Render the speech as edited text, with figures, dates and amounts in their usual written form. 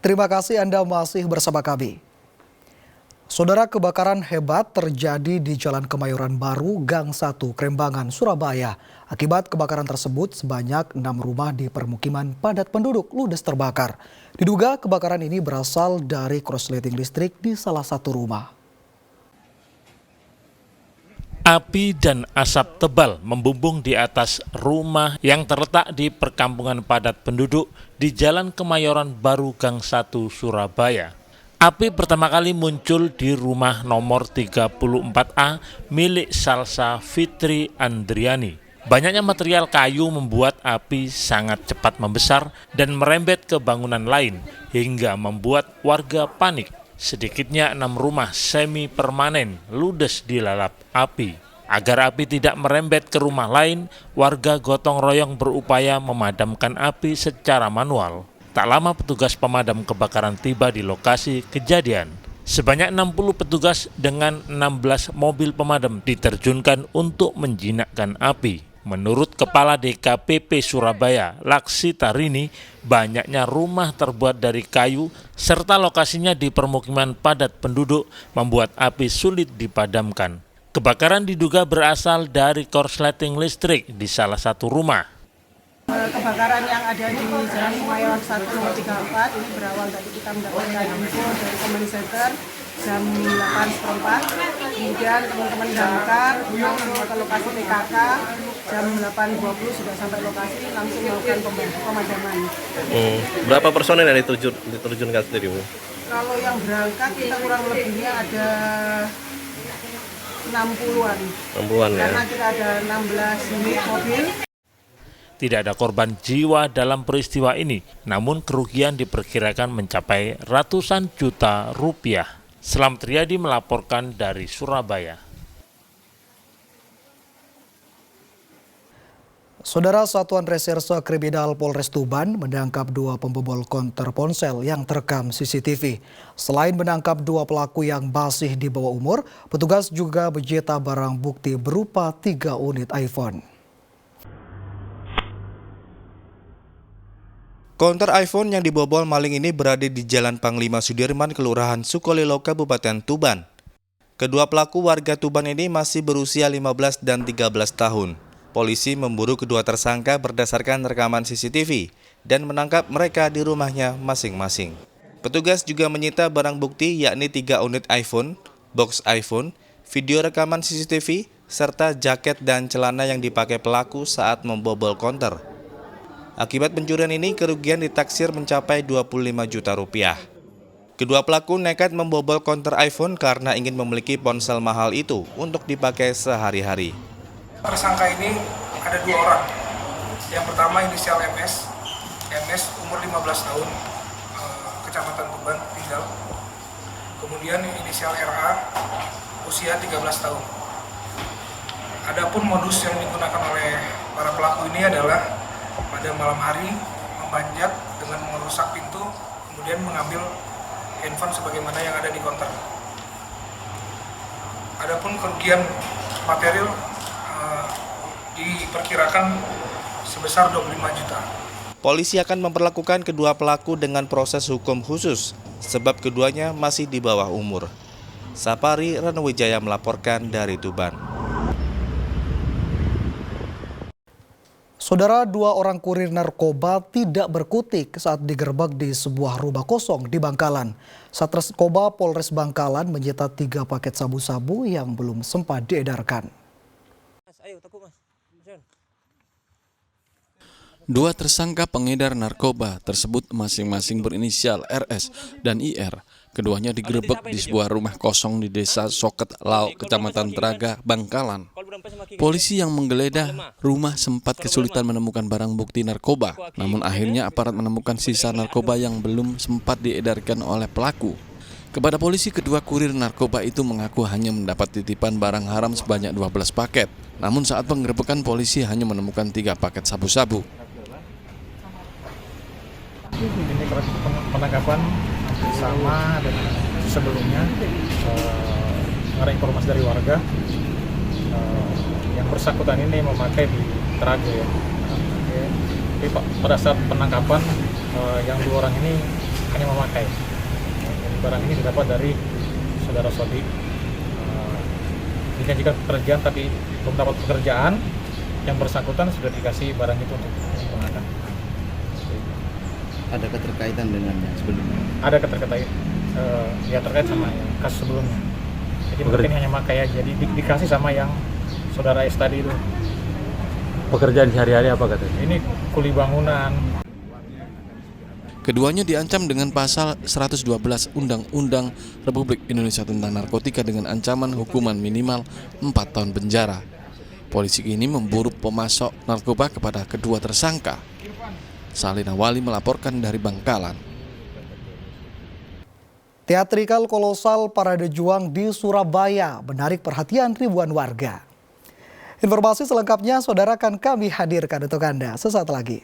Terima kasih Anda masih bersama kami. Saudara, kebakaran hebat terjadi di Jalan Kemayoran Baru, Gang 1, Krembangan, Surabaya. Akibat kebakaran tersebut, sebanyak 6 rumah di permukiman padat penduduk ludes terbakar. Diduga kebakaran ini berasal dari korsleting listrik di salah satu rumah. Api dan asap tebal membumbung di atas rumah yang terletak di perkampungan padat penduduk di Jalan Kemayoran Baru, Gang 1, Surabaya. Api pertama kali muncul di rumah nomor 34A milik Salsa Fitri Andriani. Banyaknya material kayu membuat api sangat cepat membesar dan merembet ke bangunan lain hingga membuat warga panik. Sedikitnya 6 rumah semi permanen ludes dilalap api. Agar api tidak merembet ke rumah lain, warga gotong royong berupaya memadamkan api secara manual. Tak lama petugas pemadam kebakaran tiba di lokasi kejadian. Sebanyak 60 petugas dengan 16 mobil pemadam diterjunkan untuk menjinakkan api. Menurut Kepala DKPP Surabaya, Laksi Tarini, banyaknya rumah terbuat dari kayu serta lokasinya di permukiman padat penduduk membuat api sulit dipadamkan. Kebakaran diduga berasal dari korsleting listrik di salah satu rumah. Kebakaran yang ada di Jalan Kemayoran 1 nomor 34 ini berawal dari kita mendapatkan info dari Command Center jam 8.04. Kemudian teman-teman damkar semua ke lokasi PKK jam 8.20 sudah sampai lokasi, langsung melakukan pemadaman. Berapa personel yang diterjunkan sendiri, Bu? Kalau yang berangkat kita kurang lebihnya ada 60-an. 60-an ya. Karena kita ada 16 unit mobil. Tidak ada korban jiwa dalam peristiwa ini, namun kerugian diperkirakan mencapai ratusan juta rupiah. Selamat Riyadi melaporkan dari Surabaya. Saudara, Satuan Reserse Kriminal Polres Tuban menangkap 2 pembobol konter ponsel yang terekam CCTV. Selain menangkap 2 pelaku yang masih di bawah umur, petugas juga menyita barang bukti berupa 3 unit iPhone. Konter iPhone yang dibobol maling ini berada di Jalan Panglima Sudirman, Kelurahan Sukolilo, Kabupaten Tuban. Kedua pelaku warga Tuban ini masih berusia 15 dan 13 tahun. Polisi memburu kedua tersangka berdasarkan rekaman CCTV dan menangkap mereka di rumahnya masing-masing. Petugas juga menyita barang bukti yakni 3 unit iPhone, box iPhone, video rekaman CCTV, serta jaket dan celana yang dipakai pelaku saat membobol konter. Akibat pencurian ini, kerugian ditaksir mencapai 25 juta rupiah. Kedua pelaku nekat membobol konter iPhone karena ingin memiliki ponsel mahal itu untuk dipakai sehari-hari. Tersangka ini ada 2 orang. Yang pertama inisial MS. MS umur 15 tahun, Kecamatan Tuban, tinggal. Kemudian inisial RA, usia 13 tahun. Adapun modus yang digunakan oleh para pelaku ini adalah pada malam hari memanjat dengan merusak pintu, kemudian mengambil handphone sebagaimana yang ada di konter. Adapun kerugian material diperkirakan sebesar 25 juta. Polisi akan memperlakukan kedua pelaku dengan proses hukum khusus, sebab keduanya masih di bawah umur. Sapari Ranuwijaya melaporkan dari Tuban. Saudara, 2 orang kurir narkoba tidak berkutik saat digerebek di sebuah rumah kosong di Bangkalan. Satreskrimsus Polres Bangkalan menyita 3 paket sabu-sabu yang belum sempat diedarkan. Dua tersangka pengedar narkoba tersebut masing-masing berinisial RS dan IR. Keduanya digerebek di sebuah rumah kosong di Desa Soket Lau, Kecamatan Teraga, Bangkalan. Polisi yang menggeledah rumah sempat kesulitan menemukan barang bukti narkoba, namun akhirnya aparat menemukan sisa narkoba yang belum sempat diedarkan oleh pelaku. Kepada polisi, kedua kurir narkoba itu mengaku hanya mendapat titipan barang haram sebanyak 12 paket. Namun saat penggerebekan, polisi hanya menemukan 3 paket sabu-sabu. Ini proses penangkapan sama dengan sebelumnya, ada informasi dari warga yang bersangkutan ini memakai di Teraga ya. Tapi pada saat penangkapan yang 2 orang ini hanya memakai. Jadi barang ini didapat dari saudara Sodik. Dijanjikan pekerjaan tapi belum dapat pekerjaan, yang bersangkutan sudah dikasih barang itu untuk digunakan. Ada keterkaitan dengan yang sebelumnya? Ada keterkaitan, ya terkait sama yang kasus sebelumnya. Jadi mungkin hanya makai aja, jadi dikasih sama yang saudara S tadi itu. Pekerjaan sehari-hari apa katanya? Ini kuli bangunan. Keduanya diancam dengan pasal 112 Undang-Undang Republik Indonesia tentang narkotika dengan ancaman hukuman minimal 4 tahun penjara. Polisi ini memburu pemasok narkoba kepada kedua tersangka. Salina Wali melaporkan dari Bangkalan. Teatrikal kolosal Parade Juang di Surabaya menarik perhatian ribuan warga. Informasi selengkapnya saudara akan kami hadirkan untuk Anda sesaat lagi.